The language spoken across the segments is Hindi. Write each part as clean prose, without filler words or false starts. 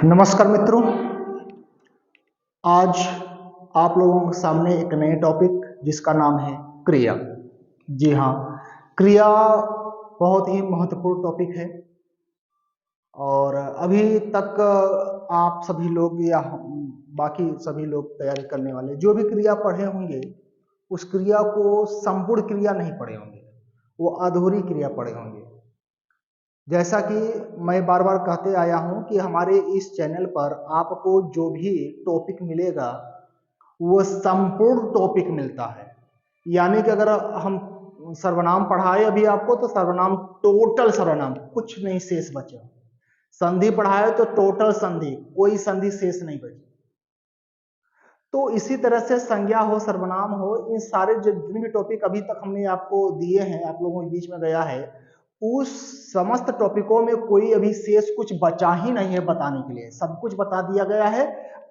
नमस्कार मित्रों, आज आप लोगों के सामने एक नए टॉपिक जिसका नाम है क्रिया। जी हाँ, क्रिया बहुत ही महत्वपूर्ण टॉपिक है और अभी तक आप सभी लोग या बाकी सभी लोग तैयारी करने वाले जो भी क्रिया पढ़े होंगे उस क्रिया को संपूर्ण क्रिया नहीं पढ़े होंगे, वो अधूरी क्रिया पढ़े होंगे। जैसा कि मैं बार बार कहते आया हूं कि हमारे इस चैनल पर आपको जो भी टॉपिक मिलेगा वो संपूर्ण टॉपिक मिलता है। यानी कि अगर हम सर्वनाम पढ़ाए अभी आपको तो सर्वनाम टोटल सर्वनाम, कुछ नहीं शेष बचा। संधि पढ़ाए तो टोटल संधि, कोई संधि शेष नहीं बची। तो इसी तरह से संज्ञा हो, सर्वनाम हो, इन सारे जितने भी टॉपिक अभी तक हमने आपको दिए हैं, आप लोगों के बीच में गया है, उस समस्त टॉपिकों में कोई अभी शेष कुछ बचा ही नहीं है बताने के लिए, सब कुछ बता दिया गया है।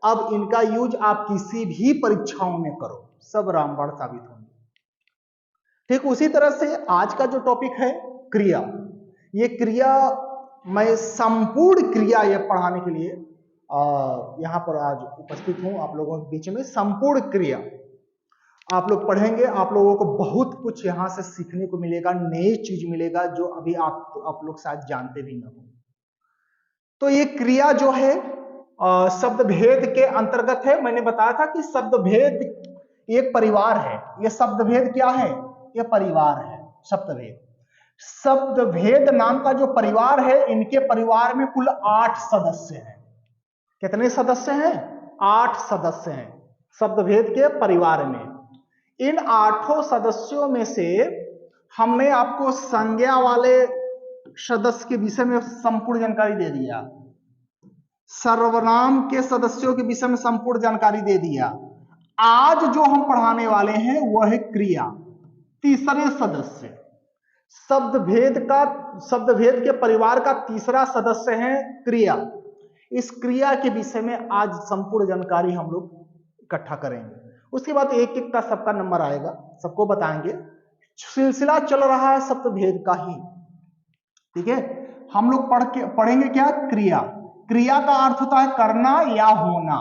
अब इनका यूज आप किसी भी परीक्षाओं में करो, सब रामबाण साबित होंगे। ठीक उसी तरह से आज का जो टॉपिक है क्रिया, ये क्रिया मैं संपूर्ण क्रिया ये पढ़ाने के लिए यहाँ पर आज उपस्थित हूं आप लोगों के बीच में। संपूर्ण क्रिया आप लोग पढ़ेंगे, आप लोगों को बहुत कुछ यहाँ से सीखने को मिलेगा, नई चीज मिलेगा जो अभी आप लोग शायद जानते भी ना हो। तो ये क्रिया जो है शब्द भेद के अंतर्गत है। मैंने बताया था कि शब्द भेद एक परिवार है। ये शब्द भेद क्या है? ये परिवार है शब्द भेद। शब्द भेद नाम का जो परिवार है, इनके परिवार में कुल 8 सदस्य हैं। कितने सदस्य हैं? 8 सदस्य हैं शब्द भेद के परिवार में। इन 8 सदस्यों में से हमने आपको संज्ञा वाले सदस्य के विषय में संपूर्ण जानकारी दे दिया, सर्वनाम के सदस्यों के विषय में संपूर्ण जानकारी दे दिया। आज जो हम पढ़ाने वाले हैं वह है क्रिया, तीसरे सदस्य। शब्द भेद के परिवार का तीसरा सदस्य है क्रिया। इस क्रिया के विषय में आज संपूर्ण जानकारी हम लोग इकट्ठा करेंगे। उसके बाद एक एक का सबका नंबर आएगा, सबको बताएंगे। सिलसिला चल रहा है शब्द भेद का ही, ठीक है। हम लोग पढ़ेंगे क्या? क्रिया। क्रिया का अर्थ होता है करना या होना,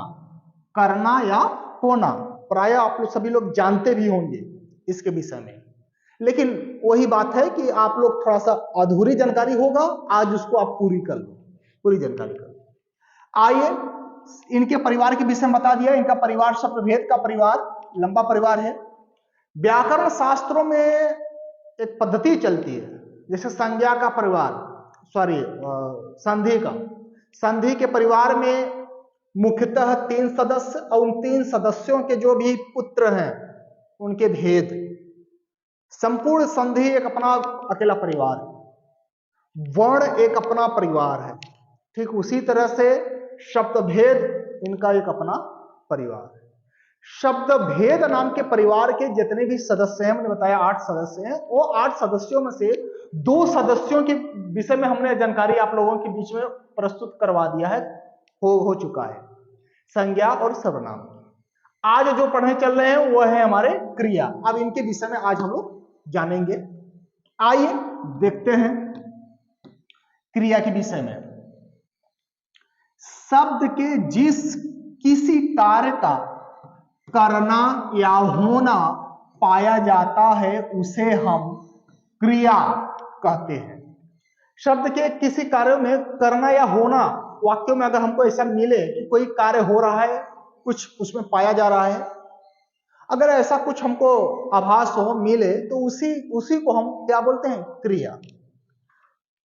करना या होना। प्राय आप लोग सभी लोग जानते भी होंगे इसके विषय में, लेकिन वही बात है कि आप लोग थोड़ा सा अधूरी जानकारी होगा, आज उसको आप पूरी कर लो, पूरी जानकारी कर लो। आइए, इनके परिवार के विषय में बता दिया। इनका परिवार शब्द भेद का परिवार लंबा परिवार है। व्याकरण शास्त्रों में एक पद्धति चलती है, जैसे संज्ञा का परिवार, संधि का, संधि के परिवार में मुख्यतः 3 सदस्य और उन 3 सदस्यों के जो भी पुत्र हैं उनके भेद। संपूर्ण संधि एक अपना अकेला परिवार है, वर्ण एक अपना परिवार है। ठीक उसी तरह से शब्द भेद इनका एक अपना परिवार है। शब्द भेद नाम के परिवार के जितने भी सदस्य हैं, मैंने बताया 8 सदस्य हैं, वो 8 सदस्यों में से 2 सदस्यों के विषय में हमने जानकारी आप लोगों के बीच में प्रस्तुत करवा दिया है, हो चुका है, संज्ञा और सर्वनाम। आज जो पढ़ने चल रहे हैं वो है हमारे क्रिया। अब इनके विषय में आज हम लोग जानेंगे। आइए देखते हैं क्रिया के विषय में। शब्द के जिस किसी कार्य का करना या होना पाया जाता है उसे हम क्रिया कहते हैं। शब्द के किसी कार्य में करना या होना, वाक्यों में अगर हमको ऐसा मिले कि कोई कार्य हो रहा है, कुछ उसमें पाया जा रहा है, अगर ऐसा कुछ हमको आभास हो मिले तो उसी को हम क्या बोलते हैं? क्रिया।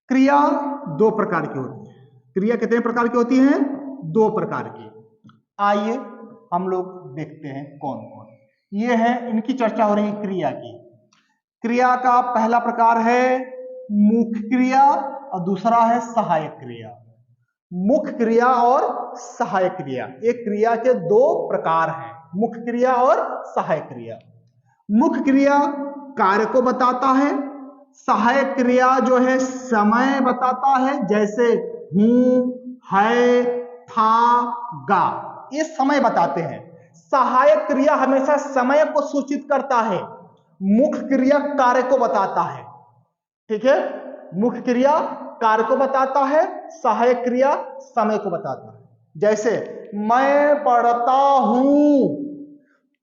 क्रिया 2 प्रकार की होती है। क्रिया कितने प्रकार की होती है? 2 प्रकार की। आइए हम लोग देखते हैं कौन कौन। ये है, इनकी चर्चा हो रही है क्रिया की। क्रिया का पहला प्रकार है मुख्य क्रिया और दूसरा है सहायक क्रिया। मुख्य क्रिया और सहायक क्रिया, ये क्रिया के 2 प्रकार हैं, मुख्य क्रिया और सहायक क्रिया। मुख्य क्रिया कार्य को बताता है, सहायक क्रिया जो है समय बताता है, जैसे हूं, है, था, गा, ये समय बताते हैं। सहायक क्रिया हमेशा समय को सूचित करता है, मुख्य क्रिया कार्य को बताता है, ठीक है। मुख्य क्रिया कार्य को बताता है, सहायक क्रिया समय को बताता है। जैसे मैं पढ़ता हूं,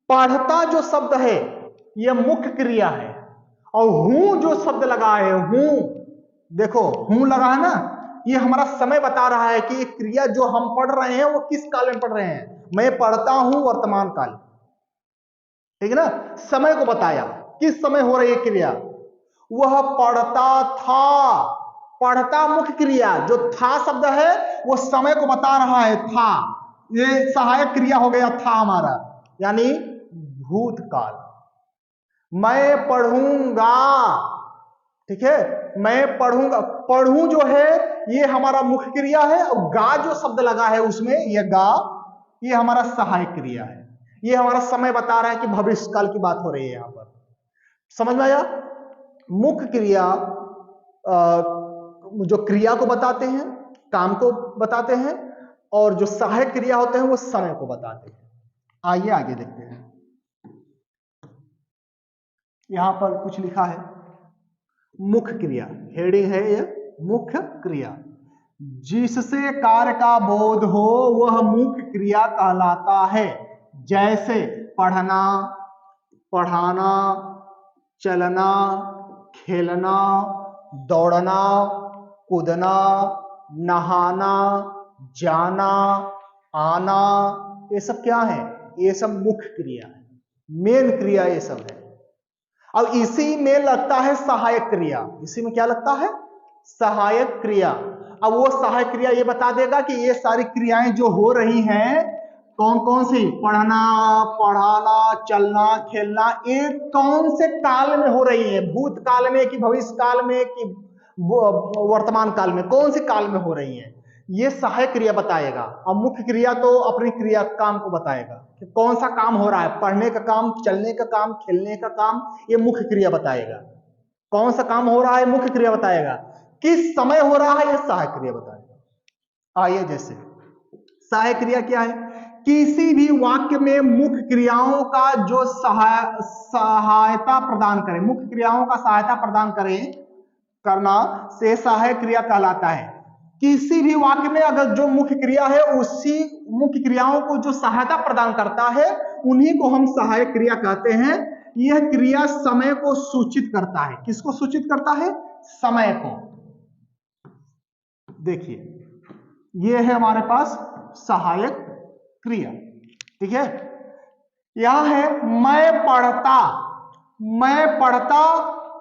पढ़ता जो शब्द है यह मुख्य क्रिया है, और हूं जो शब्द लगा है, हूं, देखो हूं लगा है ना, ये हमारा समय बता रहा है कि क्रिया जो हम पढ़ रहे हैं वो किस काल में पढ़ रहे हैं। मैं पढ़ता हूं वर्तमान काल, ठीक है ना, समय को बताया किस समय हो रही है क्रिया। वह पढ़ता था, पढ़ता मुख्य क्रिया, जो था शब्द है वो समय को बता रहा है, था, ये सहायक क्रिया हो गया था हमारा, यानी भूतकाल। मैं पढ़ूंगा, ठीक है, मैं पढ़ूंगा, पढ़ूं जो है ये हमारा मुख्य क्रिया है, और गा जो शब्द लगा है उसमें, ये गा, ये हमारा सहायक क्रिया है। ये हमारा समय बता रहा है कि भविष्य काल की बात हो रही है। यहां पर समझ में आया? मुख्य क्रिया जो क्रिया को बताते हैं, काम को बताते हैं, और जो सहायक क्रिया होते हैं वो समय को बताते हैं। आइए आगे देखते हैं। यहां पर कुछ लिखा है मुख्य क्रिया, हेडिंग है ये मुख्य क्रिया। जिससे कार्य का बोध हो वह मुख्य क्रिया कहलाता है। जैसे पढ़ना, पढ़ाना, चलना, खेलना, दौड़ना, कूदना, नहाना, जाना, आना, ये सब क्या है? ये सब मुख्य क्रिया है, मेन क्रिया ये सब है। अब इसी में लगता है सहायक क्रिया, इसी में क्या लगता है? सहायक क्रिया। अब वो सहायक क्रिया ये बता देगा कि ये सारी क्रियाएं जो हो रही हैं कौन कौन सी, पढ़ना, पढ़ाना, चलना, खेलना, ये कौन से काल में हो रही है, भूतकाल में कि भविष्य काल में कि वर्तमान काल में, कौन से काल में हो रही है, ये सहायक क्रिया बताएगा। और मुख्य क्रिया तो अपनी क्रिया काम को बताएगा कि कौन सा काम हो रहा है, पढ़ने का काम, चलने का काम, खेलने का काम, ये मुख्य क्रिया बताएगा। कौन सा काम हो रहा है मुख्य क्रिया बताएगा, किस समय हो रहा है ये सहायक क्रिया बताएगा। आइए, जैसे सहायक क्रिया क्या है? किसी भी वाक्य में मुख्य क्रियाओं का जो सहायता प्रदान करे, मुख्य क्रियाओं का सहायता प्रदान करे, करना से सहायक क्रिया कहलाता है। किसी भी वाक्य में अगर जो मुख्य क्रिया है उसी मुख्य क्रियाओं को जो सहायता प्रदान करता है उन्हीं को हम सहायक क्रिया कहते हैं। यह क्रिया समय को सूचित करता है। किसको सूचित करता है? समय को। देखिए यह है हमारे पास सहायक क्रिया, ठीक है। यह है मैं पढ़ता, मैं पढ़ता,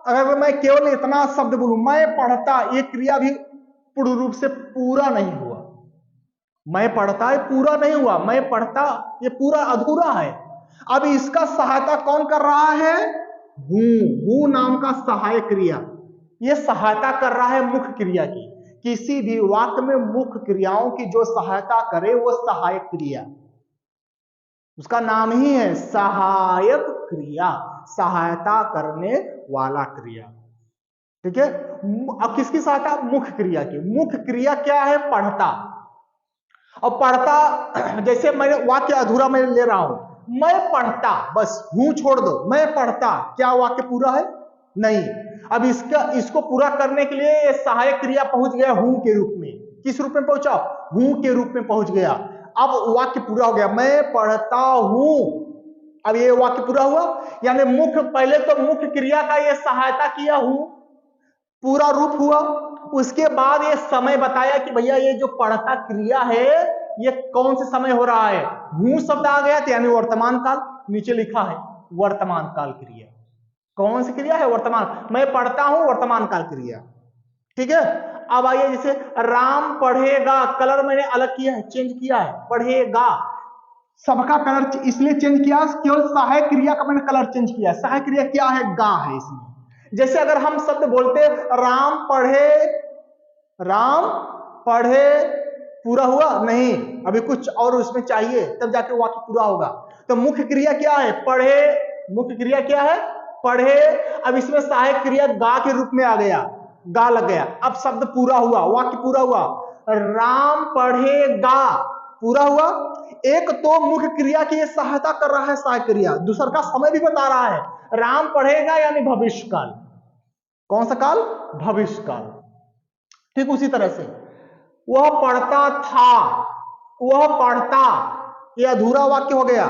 अगर मैं केवल इतना शब्द बोलूं मैं पढ़ता, ये क्रिया भी पूर्ण रूप से पूरा नहीं हुआ। मैं पढ़ता है पूरा नहीं हुआ, मैं पढ़ता ये पूरा अधूरा है। अब इसका सहायता कौन कर रहा है? हूं नाम का सहायक क्रिया, ये सहायता कर रहा है मुख्य क्रिया की। किसी भी वाक्य में मुख्य क्रियाओं की जो सहायता करे वो सहायक क्रिया, उसका नाम ही है सहायक क्रिया, सहायता करने वाला क्रिया, ठीक है। अब किसकी सहायता? मुख्य क्रिया की। मुख्य क्रिया क्या है? पढ़ता। और पढ़ता, जैसे मैंने वाक्य अधूरा मैं ले रहा हूं, मैं पढ़ता, बस हूं छोड़ दो, मैं पढ़ता, क्या वाक्य पूरा है? नहीं। अब इसको पूरा करने के लिए सहायक क्रिया पहुंच गया हूं के रूप में। किस रूप में पहुंचा? हूं के रूप में पहुंच गया। अब वाक्य पूरा हो गया, मैं पढ़ता हूं। अब ये वाक्य पूरा हुआ, यानी मुख्य, पहले तो मुख्य क्रिया का ये सहायता किया हूं, पूरा रूप हुआ। उसके बाद ये समय बताया कि भैया ये जो पढ़ता क्रिया है ये कौन से समय हो रहा है। हूं शब्द आ गया यानी वर्तमान काल, नीचे लिखा है वर्तमान काल क्रिया। कौन सी क्रिया है? वर्तमान। मैं पढ़ता हूं, वर्तमान काल क्रिया, ठीक है। अब आइए, जैसे राम पढ़ेगा, कलर मैंने अलग किया है, चेंज किया है, पढ़ेगा, सबका कलर इसलिए चेंज किया, केवल सहायक क्रिया का मैंने कलर चेंज किया। सहायक क्रिया क्या है? गा है इसमें। जैसे अगर हम शब्द बोलते राम पढ़े, राम पढ़े, पूरा हुआ नहीं, अभी कुछ और उसमें चाहिए तब जाके वाक्य पूरा होगा। तो मुख्य क्रिया क्या है? पढ़े। मुख्य क्रिया क्या है? पढ़े। अब इसमें सहायक क्रिया गा के रूप में आ गया, गा लग गया, अब शब्द पूरा हुआ, वाक्य पूरा हुआ। राम पढ़ेगा, पूरा हुआ। एक तो मुख्य क्रिया की सहायता कर रहा है सहायक क्रिया, दूसरा का समय भी बता रहा है। राम पढ़ेगा यानी भविष्य काल, कौन सा काल? भविष्य काल। ठीक उसी तरह से वह पढ़ता था, वह पढ़ता, यह अधूरा वाक्य हो गया।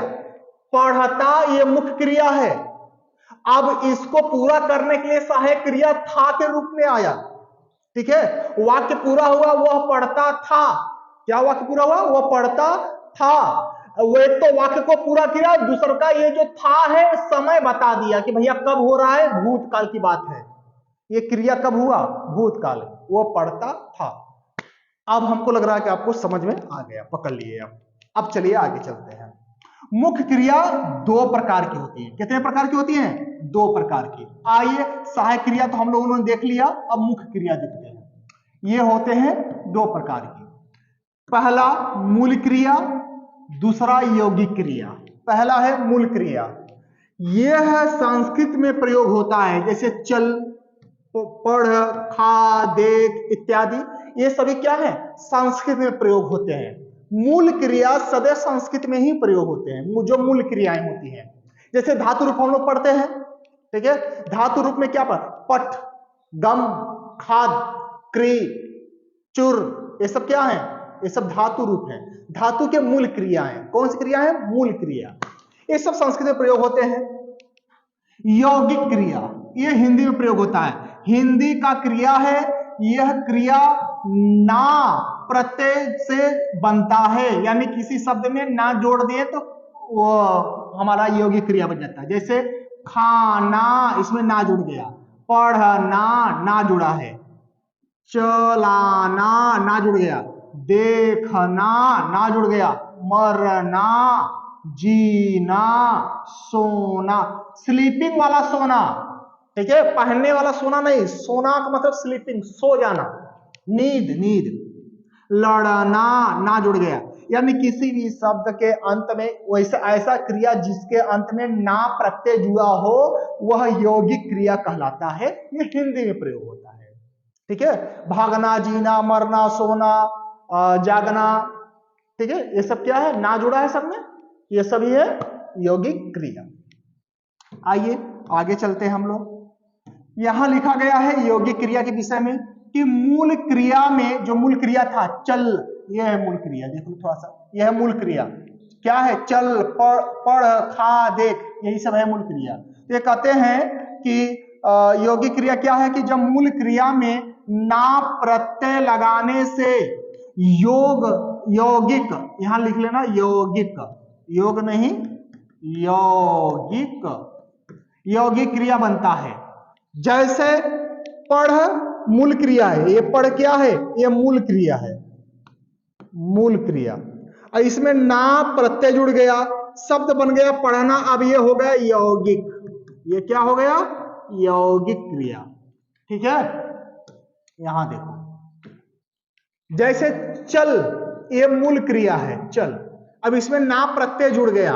पढ़ता यह मुख्य क्रिया है। अब इसको पूरा करने के लिए सहायक क्रिया था के रूप में आया। ठीक है, वाक्य पूरा हुआ, वह पढ़ता था। क्या वाक्य पूरा हुआ? वह पढ़ता था। वो एक तो वाक्य को पूरा किया, दूसरा का ये जो था है समय बता दिया कि भैया कब हो रहा है, भूतकाल की बात है। ये क्रिया कब हुआ? भूतकाल। वो पढ़ता था। अब हमको लग रहा है कि आपको समझ में आ गया, पकड़ लिए। अब चलिए आगे चलते हैं। मुख्य क्रिया दो प्रकार की होती है। कितने प्रकार की होती है? दो प्रकार की। आइए, सहायक क्रिया तो हम लोगों ने देख लिया, अब मुख्य क्रिया देखते हैं। ये होते हैं दो प्रकार की। पहला मूल क्रिया, दूसरा यौगिक क्रिया। पहला है मूल क्रिया। यह संस्कृत में प्रयोग होता है, जैसे चल, पढ़, खा, देख इत्यादि। ये सभी क्या है? संस्कृत में प्रयोग होते हैं। मूल क्रिया सदैव संस्कृत में ही प्रयोग होते हैं, जो मूल क्रियाएं होती हैं। जैसे धातु रूप हम लोग पढ़ते हैं। ठीक है, धातु रूप में क्या पठ, गम, खाद, क्री, चुर, ये सब क्या है? ये सब धातु रूप है। धातु के मूल क्रिया है। कौन सी क्रिया है? मूल क्रिया। ये सब संस्कृत में प्रयोग होते हैं। यौगिक क्रिया, ये हिंदी में प्रयोग होता है। हिंदी का क्रिया है। यह क्रिया ना प्रत्यय से बनता है, यानी किसी शब्द में ना जोड़ दिए तो वो हमारा यौगिक क्रिया बन जाता है। जैसे खाना, इसमें ना जुड़ गया। पढ़ना, ना जुड़ा है। चलाना, ना जुड़ गया। देखना, ना जुड़ गया। मरना, जीना, सोना। स्लीपिंग वाला सोना, ठीक है, पहनने वाला सोना नहीं। सोना का मतलब स्लीपिंग, सो जाना, नींद, नींद। लड़ना, ना जुड़ गया। यानी किसी भी शब्द के अंत में वैसा ऐसा क्रिया जिसके अंत में ना प्रत्यय जुड़ा हो, वह यौगिक क्रिया कहलाता है। ये हिंदी में प्रयोग होता है। ठीक है, भागना, जीना, मरना, सोना, जागना, ठीक है, ये सब क्या है? ना जुड़ा है सब में। ये सभी है यौगिक क्रिया। आइए आगे चलते हैं हम लोग। यहां लिखा गया है यौगिक क्रिया के विषय में कि मूल क्रिया में जो मूल क्रिया था चल, यह है मूल क्रिया। देखो थोड़ा सा, यह है मूल क्रिया। क्या है? चल, पढ़, खा, देख, यही सब है मूल क्रिया। ये कहते हैं कि यौगिक क्रिया क्या है कि जब मूल क्रिया में ना प्रत्यय लगाने से यौगिक, यहां लिख लेना यौगिक, योग नहीं, यौगिक, यौगिक क्रिया बनता है। जैसे पढ़ मूल क्रिया है, ये पढ़ क्या है? ये मूल क्रिया है, मूल क्रिया। और इसमें ना प्रत्यय जुड़ गया, शब्द बन गया पढ़ना। अब ये हो गया यौगिक। ये क्या हो गया? यौगिक क्रिया। ठीक है, यहां देखो, जैसे चल, ये मूल क्रिया है, चल। अब इसमें ना प्रत्यय जुड़ गया,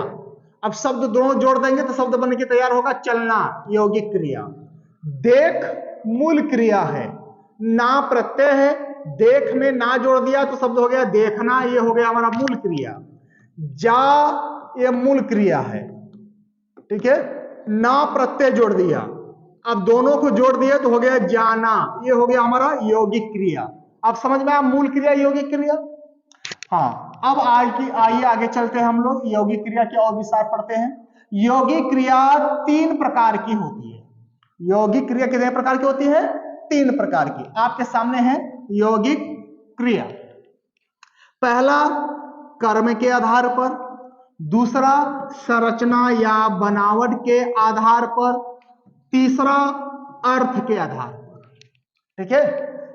अब शब्द दोनों जोड़ देंगे तो शब्द बन के तैयार होगा चलना, यौगिक क्रिया। देख मूल क्रिया है, ना प्रत्यय है, देख में ना जोड़ दिया तो शब्द हो गया देखना, ये हो गया हमारा मूल क्रिया। जा, ये मूल क्रिया है। ठीक है, ना प्रत्यय जोड़ दिया, अब दोनों को जोड़ दिया तो हो गया जाना, ये हो गया हमारा यौगिक क्रिया। अब समझ में आया मूल क्रिया, यौगिक क्रिया। हाँ, अब आइए आगे चलते हैं हम लोग, यौगिक क्रिया के और विस्तार पढ़ते हैं। यौगिक क्रिया तीन प्रकार की होती है। यौगिक क्रिया कितने प्रकार की होती है? तीन प्रकार की। आपके सामने है यौगिक क्रिया। पहला कर्म के आधार पर, दूसरा संरचना या बनावट के आधार पर, तीसरा अर्थ के आधार पर। ठीक है,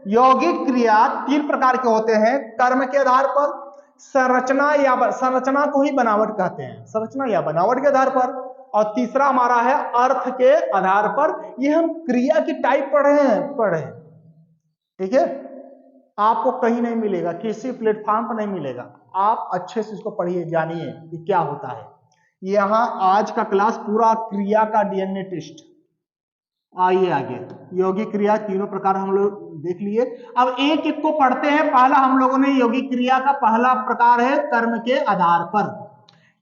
यौगिक क्रिया तीन प्रकार के होते हैं। कर्म के आधार पर, संरचना को ही बनावट कहते हैं, संरचना या बनावट के आधार पर, और तीसरा हमारा है अर्थ के आधार पर। ये हम क्रिया की टाइप पढ़ रहे हैं। ठीक है, आपको कहीं नहीं मिलेगा, किसी प्लेटफॉर्म पर नहीं मिलेगा। आप अच्छे से इसको पढ़िए, जानिए कि क्या होता है। यहां आज का क्लास पूरा क्रिया का डीएनए टेस्ट। आइए आगे, यौगिक क्रिया तीनों प्रकार हम लोग देख लिए। अब एक एक को पढ़ते हैं। पहला हम लोगों ने यौगिक क्रिया का पहला प्रकार है कर्म के आधार पर।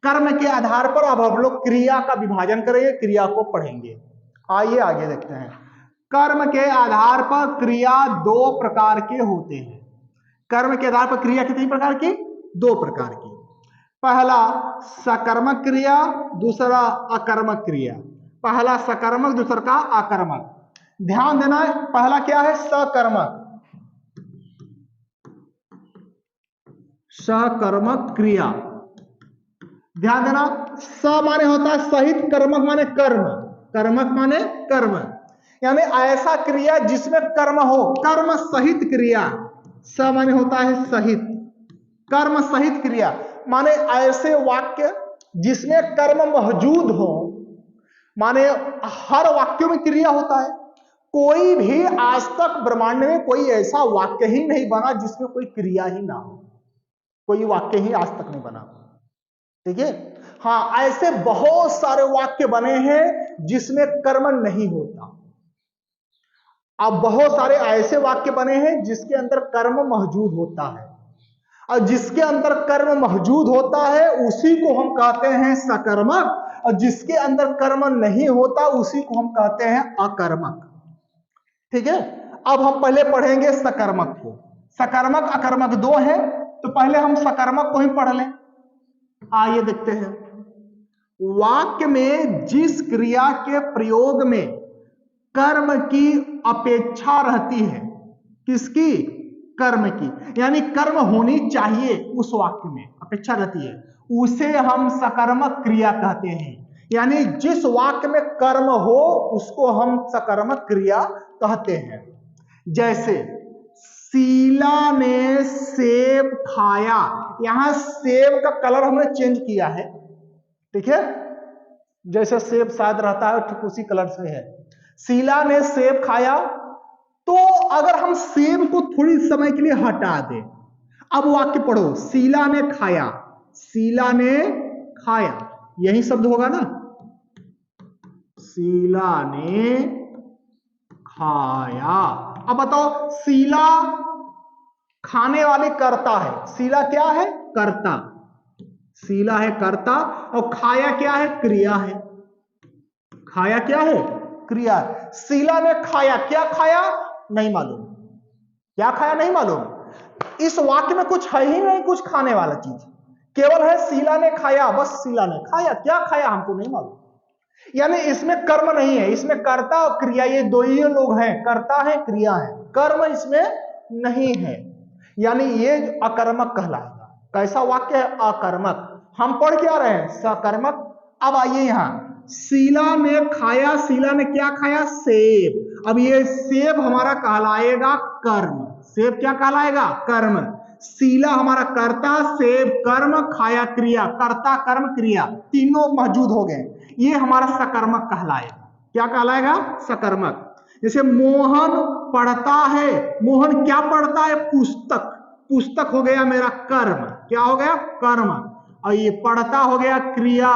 कर्म के आधार पर अब हम लोग क्रिया का विभाजन करेंगे, क्रिया को पढ़ेंगे। आइए आगे देखते हैं। कर्म के आधार पर क्रिया दो प्रकार के होते हैं। कर्म के आधार पर क्रिया कितनी प्रकार की? दो प्रकार की। पहला सकर्मक क्रिया, दूसरा अकर्मक क्रिया। पहला सकर्मक, दूसरा का अकर्मक। ध्यान देना, पहला क्या है? सकर्मक। सकर्मक क्रिया, ध्यान देना, स माने होता है सहित, कर्मक माने कर्म, कर्मक माने कर्म, यानी ऐसा क्रिया जिसमें कर्म हो, कर्म सहित क्रिया। स माने होता है सहित, कर्म सहित क्रिया माने ऐसे वाक्य जिसमें कर्म मौजूद हो। माने हर वाक्यों में क्रिया होता है। कोई भी आज तक ब्रह्मांड में कोई ऐसा वाक्य ही नहीं बना जिसमें कोई क्रिया ही ना हो। कोई वाक्य ही आज तक नहीं बना, ठीक है। हाँ, ऐसे बहुत सारे वाक्य बने हैं जिसमें कर्म नहीं होता। अब बहुत सारे ऐसे वाक्य बने हैं जिसके अंदर कर्म मौजूद होता है, और जिसके अंदर कर्म मौजूद होता है उसी को हम कहते हैं सकर्मक, और जिसके अंदर कर्म नहीं होता उसी को हम कहते हैं अकर्मक, ठीक है। अब हम पहले पढ़ेंगे सकर्मक को। सकर्मक अकर्मक दो हैं, तो पहले हम सकर्मक को ही पढ़ लें। आइए देखते हैं। वाक्य में जिस क्रिया के प्रयोग में कर्म की अपेक्षा रहती है, किसकी? कर्म की, यानी कर्म होनी चाहिए उस वाक्य में अपेक्षा रहती है, उसे हम सकर्मक क्रिया कहते हैं। यानी जिस वाक्य में कर्म हो उसको हम सकर्मक क्रिया कहते हैं। जैसे शीला ने सेब खाया, यहां सेब का कलर हमने चेंज किया है, ठीक है। जैसे सेब शायद रहता है ठीक उसी कलर से है। शीला ने सेब खाया, तो अगर हम सेब को थोड़ी समय के लिए हटा दें, अब वाक्य पढ़ो, शीला ने खाया, शीला ने खाया, यही शब्द होगा ना, शीला ने खाया। अब बताओ, शीला खाने वाली कर्ता है, शीला क्या है? कर्ता, शीला है कर्ता, और खाया क्या है? क्रिया है। खाया क्या है? क्रिया। शीला ने खाया, क्या खाया? नहीं मालूम, क्या खाया नहीं मालूम। इस वाक्य में कुछ है ही नहीं कुछ खाने वाला चीज, केवल है शीला ने खाया, बस शीला ने खाया, क्या खाया हमको नहीं मालूम। यानी इसमें कर्म नहीं है, इसमें कर्ता और क्रिया ये दो ही लोग हैं, कर्ता है क्रिया है, कर्म इसमें नहीं है, यानी ये अकर्मक कहलाएगा। कैसा वाक्य है? अकर्मक। हम पढ़ क्या रहे हैं? सकर्मक। अब आइए यहां, शीला ने खाया, शीला ने क्या खाया? सेब। अब ये सेब हमारा कहलाएगा कर्म, सेब क्या कहलाएगा? कर्म। शीला हमारा कर्ता, सेब कर्म, खाया क्रिया, कर्ता कर्म क्रिया तीनों मौजूद हो गए, ये हमारा सकर्मक कहलाएगा। क्या कहलाएगा? सकर्मक। जैसे मोहन पढ़ता है, मोहन क्या पढ़ता है? पुस्तक, पुस्तक हो गया मेरा कर्म, क्या हो गया? कर्म। और ये पढ़ता हो गया क्रिया,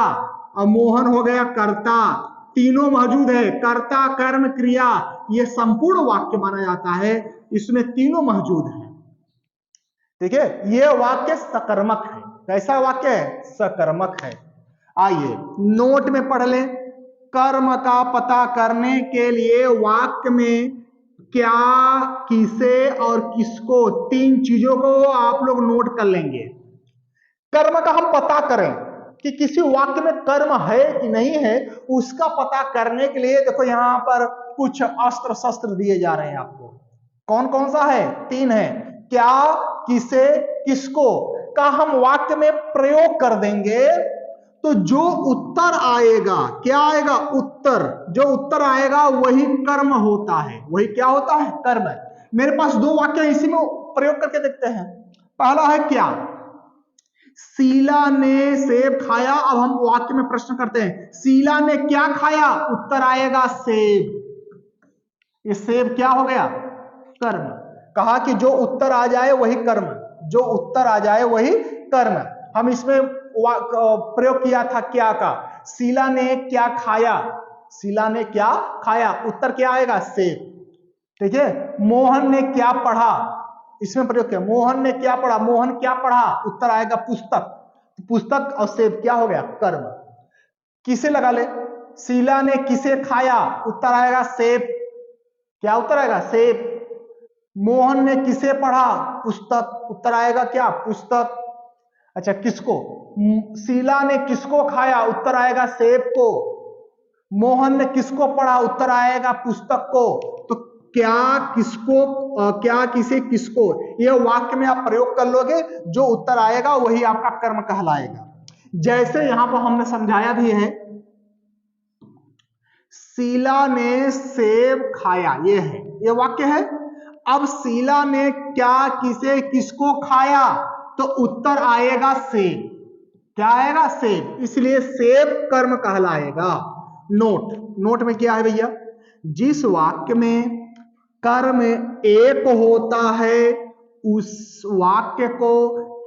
और मोहन हो गया कर्ता, तीनों मौजूद है, कर्ता कर्म क्रिया, ये संपूर्ण वाक्य माना जाता है, इसमें तीनों मौजूद है, ठीक है। ये वाक्य सकर्मक है। कैसा वाक्य है? सकर्मक है। आइए नोट में पढ़ लें, कर्म का पता करने के लिए वाक्य में क्या, किसे और किसको, तीन चीजों को आप लोग नोट कर लेंगे। कर्म का हम पता करें कि किसी वाक्य में कर्म है कि नहीं है, उसका पता करने के लिए देखो यहां पर कुछ अस्त्र शस्त्र दिए जा रहे हैं आपको। कौन कौन सा है? तीन है। क्या, किसे, किसको का हम वाक्य में प्रयोग कर देंगे तो जो उत्तर आएगा, क्या आएगा? उत्तर। जो उत्तर आएगा वही कर्म होता है, वही क्या होता है? कर्म। मेरे पास दो वाक्य इसी में प्रयोग करके देखते हैं। पहला है क्या, शीला ने सेब खाया। अब हम वाक्य में प्रश्न करते हैं, शीला ने क्या खाया? उत्तर आएगा सेब। ये सेब क्या हो गया? कर्म। कहा कि जो उत्तर आ जाए वही कर्म, जो उत्तर आ जाए वही कर्म। हम इसमें प्रयोग किया था क्या का, शीला ने क्या खाया, शीला ने क्या खाया, उत्तर क्या आएगा? सेब, ठीक है। मोहन ने क्या पढ़ा, इसमें प्रयोग किया, मोहन ने क्या पढ़ा, मोहन क्या पढ़ा, उत्तर आएगा पुस्तक। पुस्तक और सेब क्या हो गया? कर्म। किसे लगा ले, शीला ने किसे खाया, उत्तर आएगा सेब, क्या उत्तर आएगा? सेब। मोहन ने किसे पढ़ा? पुस्तक। उत्तर आएगा क्या? पुस्तक। अच्छा, किसको? शीला ने किसको खाया? उत्तर आएगा सेब को। मोहन ने किसको पढ़ा? उत्तर आएगा पुस्तक को। तो क्या किसको, क्या किसे किसको, यह वाक्य में आप प्रयोग कर लोगे, जो उत्तर आएगा वही आपका कर्म कहलाएगा। जैसे यहां पर हमने समझाया भी है, शीला ने सेब खाया, ये है, ये वाक्य है। अब शीला ने क्या किसे किसको खाया, तो उत्तर आएगा सेब। क्या आएगा? सेब। इसलिए सेब कर्म कहलाएगा। नोट, नोट में क्या है भैया? जिस वाक्य में कर्म एक होता है उस वाक्य को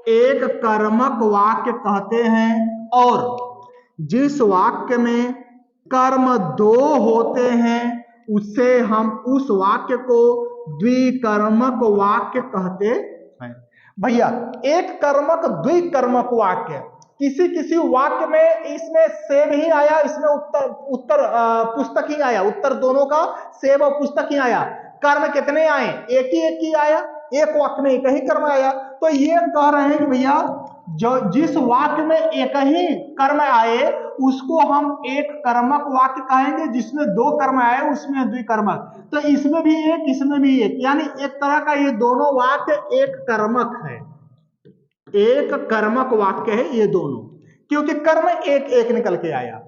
एक कर्मक वाक्य कहते हैं, और जिस वाक्य में कर्म दो होते हैं उससे हम उस वाक्य को द्विकर्मक वाक्य कहते हैं। भैया, एक कर्मक द्विकर्मक वाक्य, किसी किसी वाक्य में इसमें सेब ही आया, इसमें उत्तर पुस्तक ही आया, उत्तर दोनों का सेब और पुस्तक ही आया। कर्म कितने आए? एक ही आया, एक वाक्य में एक ही कर्म आया। तो ये कह रहे हैं कि भैया, जो जिस वाक्य में एक ही कर्म आए उसको हम एक कर्मक वाक्य कहेंगे, जिसमें दो कर्म आए उसमें द्विकर्मक। तो इसमें भी एक, इसमें भी एक, यानी एक तरह का ये दोनों वाक्य एक कर्मक है, एक कर्मक वाक्य है ये दोनों, क्योंकि कर्म एक एक निकल के आया।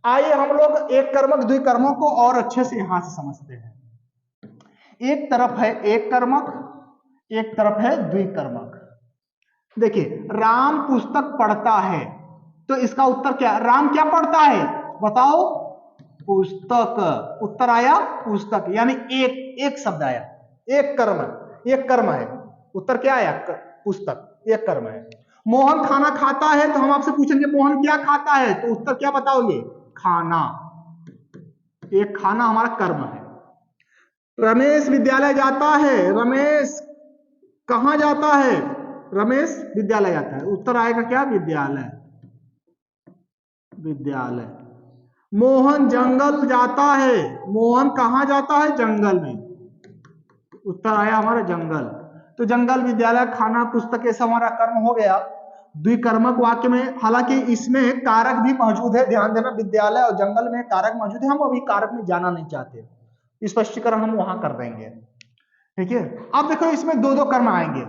आइए हम लोग एक कर्मक द्विकर्मक को और अच्छे से यहां से समझते हैं। एक तरफ है एक कर्मक, एक तरफ है द्विकर्मक। देखिए, राम पुस्तक पढ़ता है, तो इसका उत्तर क्या? राम क्या पढ़ता है? बताओ? पुस्तक। उत्तर आया पुस्तक, यानी एक शब्द आया, एक कर्म है। उत्तर क्या आया? पुस्तक, एक कर्म है। मोहन खाना खाता है, तो हम आपसे पूछेंगे मोहन क्या खाता है, तो उत्तर क्या बताओगे? खाना। एक खाना हमारा कर्म है। रमेश विद्यालय जाता है, रमेश कहां जाता है? रमेश विद्यालय जाता है। उत्तर आएगा क्या? विद्यालय, विद्यालय। मोहन जंगल जाता है, मोहन कहां जाता है? जंगल में। उत्तर आया हमारा जंगल। तो जंगल, विद्यालय, खाना, पुस्तक, ये सब हमारा कर्म हो गया द्विकर्मक वाक्य में। हालांकि इसमें कारक भी मौजूद है, ध्यान देना, विद्यालय और जंगल में कारक मौजूद है। हम अभी कारक में जाना नहीं चाहते, स्पष्टीकरण हम वहां कर देंगे, ठीक है। अब देखो, इसमें दो दो कर्म आएंगे।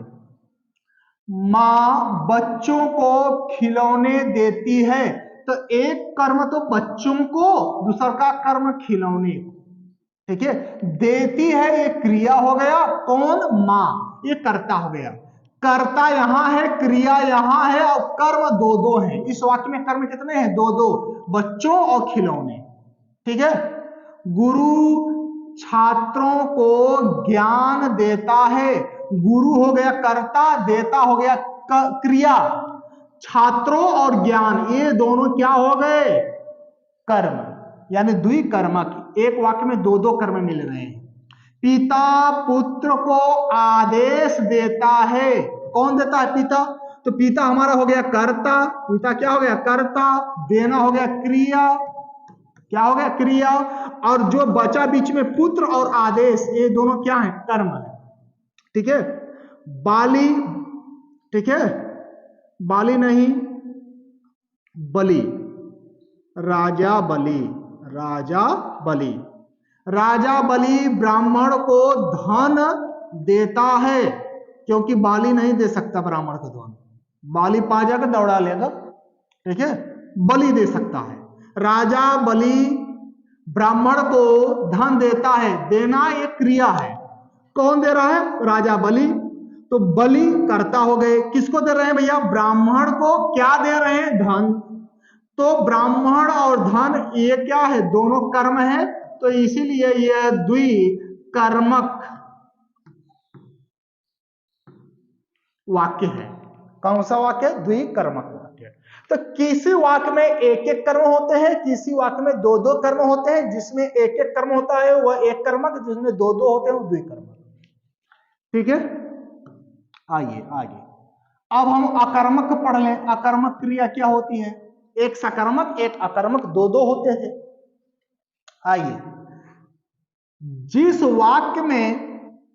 मां बच्चों को खिलौने देती है, तो एक कर्म तो बच्चों को, दूसरा का कर्म खिलौने, ठीक है। देती है ये क्रिया हो गया, कौन? मां, ये कर्ता हो गया। कर्ता यहां है, क्रिया यहां है, और कर्म दो दो है। इस वाक्य में कर्म कितने हैं? दो दो, बच्चों और खिलौने, ठीक है। गुरु छात्रों को ज्ञान देता है, गुरु हो गया कर्ता, देता हो गया क्रिया। छात्रों और ज्ञान ये दोनों क्या हो गए? कर्म, यानी द्विकर्मक। एक वाक्य में दो दो कर्म मिल रहे हैं। पिता पुत्र को आदेश देता है, कौन देता है? पिता। तो पिता हमारा हो गया कर्ता, पिता क्या हो गया? कर्ता, देना हो गया क्रिया, क्या हो गया? क्रिया। और जो बचा बीच में पुत्र और आदेश, ये दोनों क्या है? कर्म है, ठीक है। बाली, ठीक है, बाली नहीं, बलि, राजा बलि, राजा बलि। राजा बलि ब्राह्मण को धन देता है, क्योंकि बाली नहीं दे सकता ब्राह्मण को धन, बाली पा जाकर दौड़ा लेगा, ठीक है। बलि दे सकता है। राजा बलि ब्राह्मण को धन देता है, देना एक क्रिया है, कौन दे रहा है? राजा बलि। तो बलि कर्ता हो गए, किसको दे रहे हैं भैया? ब्राह्मण को। क्या दे रहे हैं? धन। तो ब्राह्मण और धन ये क्या है? दोनों कर्म है, तो इसीलिए यह द्विकर्मक वाक्य है। कौन सा वाक्य? द्विकर्मक वाक्य। तो किसी वाक्य में एक एक कर्म होते हैं, किसी वाक्य में दो दो कर्म होते हैं। जिसमें एक एक कर्म होता है वह एक कर्मक, जिसमें दो दो होते हैं वो द्विकर्मक, ठीक है। आइए आगे, अब हम अकर्मक पढ़ लें। अकर्मक क्रिया क्या होती है? एक सकर्मक एक अकर्मक, दो दो होते हैं। आइए, जिस वाक्य में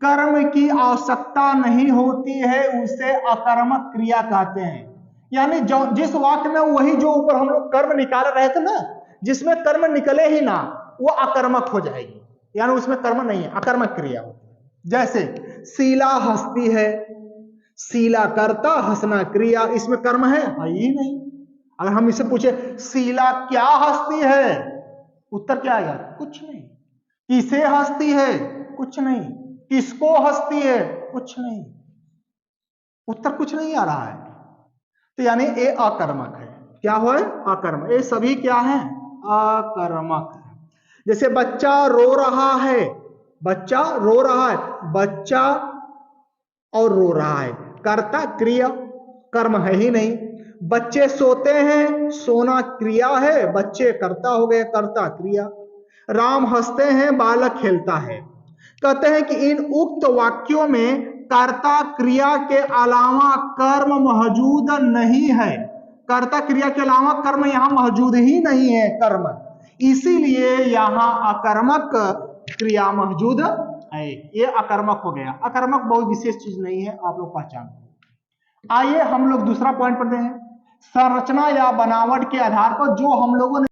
कर्म की आवश्यकता नहीं होती है उसे अकर्मक क्रिया कहते हैं। यानी जो जिस वाक्य में वही जो ऊपर हम लोग कर्म निकाल रहे थे ना, जिसमें कर्म निकले ही ना, वो अकर्मक हो जाएगी, यानी उसमें कर्म नहीं है, अकर्मक क्रिया होती है। जैसे शीला हंसती है, शीला कर्ता हंसना क्रिया, इसमें कर्म है ही नहीं। अगर हम इससे पूछे शीला क्या हंसती है, उत्तर क्या आएगा? कुछ नहीं। किसे हंसती है? कुछ नहीं। किसको हंसती है? कुछ नहीं। उत्तर कुछ नहीं आ रहा है। तो यानी ये अकर्मक है। क्या हो? अकर्मक। ये सभी क्या है? अकर्मक है। जैसे बच्चा रो रहा है, बच्चा रो रहा है, बच्चा और रो रहा है, कर्ता क्रिया, कर्म है ही नहीं। बच्चे सोते हैं, सोना क्रिया है, बच्चे कर्ता हो गए, कर्ता क्रिया। राम हंसते हैं, बालक खेलता है। कहते हैं कि इन उक्त वाक्यों में कर्ता क्रिया के अलावा कर्म मौजूद नहीं है। कर्ता क्रिया के अलावा कर्म यहां मौजूद ही नहीं है, कर्म, इसीलिए यहां अकर्मक क्रिया मौजूद है। ये अकर्मक हो गया। अकर्मक बहुत विशेष चीज नहीं है, आप लोग पहचान। आइए हम लोग दूसरा पॉइंट पढ़ते हैं। संरचना या बनावट के आधार पर जो हम लोगों ने